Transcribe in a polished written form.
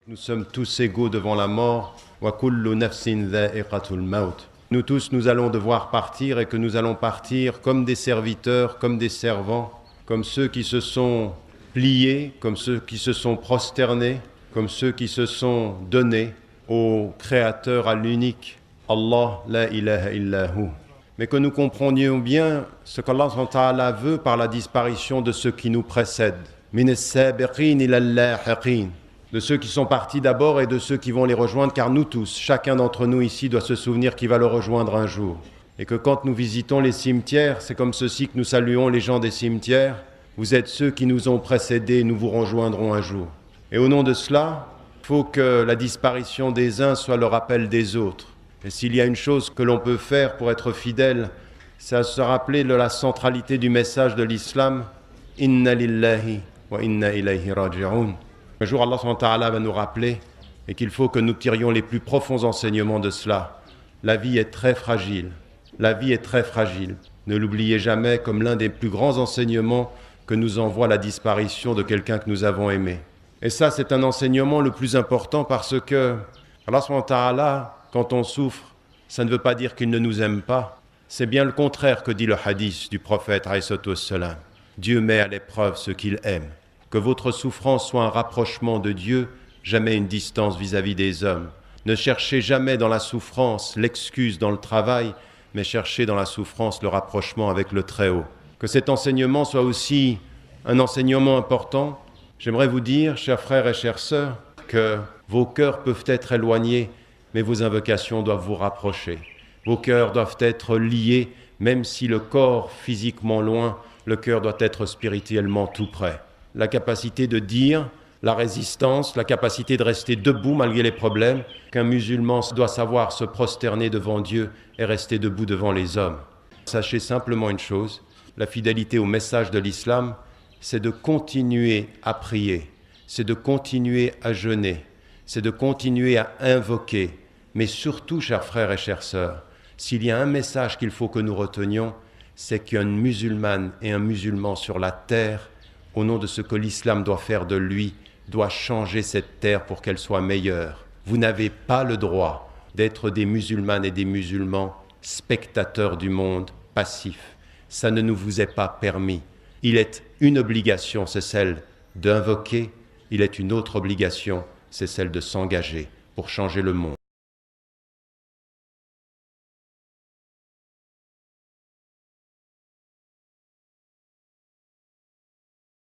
Nous sommes tous égaux devant la mort. Wa kullu nafsin dha'iqatul maut. Nous tous, nous allons devoir partir et que nous allons partir comme des serviteurs, comme des servants, comme ceux qui se sont pliés, comme ceux qui se sont prosternés, comme ceux qui se sont donnés au Créateur, à l'unique Allah, la ilaha illahu. Mais que nous comprenions bien ce qu'Allah SWT veut par la disparition de ceux qui nous précèdent. Min as-sabiqin ila al-lahiqin. De ceux qui sont partis d'abord et de ceux qui vont les rejoindre, car nous tous, chacun d'entre nous ici doit se souvenir qu'il va le rejoindre un jour. Et que quand nous visitons les cimetières, c'est comme ceci que nous saluons les gens des cimetières. Vous êtes ceux qui nous ont précédés, nous vous rejoindrons un jour. Et au nom de cela, il faut que la disparition des uns soit le rappel des autres. Et s'il y a une chose que l'on peut faire pour être fidèle, c'est se rappeler de la centralité du message de l'islam. Inna lillahi wa inna ilayhi raji'un. Un jour, Allah SWT va nous rappeler et qu'il faut que nous tirions les plus profonds enseignements de cela. La vie est très fragile. La vie est très fragile. Ne l'oubliez jamais comme l'un des plus grands enseignements que nous envoie la disparition de quelqu'un que nous avons aimé. Et ça, c'est un enseignement le plus important parce que Allah SWT, quand on souffre, ça ne veut pas dire qu'il ne nous aime pas. C'est bien le contraire que dit le hadith du prophète alayhi salam. Dieu met à l'épreuve ceux qu'il aime. Que votre souffrance soit un rapprochement de Dieu, jamais une distance vis-à-vis des hommes. Ne cherchez jamais dans la souffrance l'excuse dans le travail, mais cherchez dans la souffrance le rapprochement avec le Très-Haut. Que cet enseignement soit aussi un enseignement important. J'aimerais vous dire, chers frères et chères sœurs, que vos cœurs peuvent être éloignés, mais vos invocations doivent vous rapprocher. Vos cœurs doivent être liés, même si le corps physiquement loin, le cœur doit être spirituellement tout près. La capacité de dire, la résistance, la capacité de rester debout malgré les problèmes, qu'un musulman doit savoir se prosterner devant Dieu et rester debout devant les hommes. Sachez simplement une chose, la fidélité au message de l'islam, c'est de continuer à prier, c'est de continuer à jeûner, c'est de continuer à invoquer. Mais surtout, chers frères et chères sœurs, s'il y a un message qu'il faut que nous retenions, c'est qu'une musulmane et un musulman sur la terre, au nom de ce que l'islam doit faire de lui, doit changer cette terre pour qu'elle soit meilleure. Vous n'avez pas le droit d'être des musulmanes et des musulmans spectateurs du monde, passifs. Ça ne nous vous est pas permis. Il est une obligation, c'est celle d'invoquer. Il est une autre obligation, c'est celle de s'engager pour changer le monde.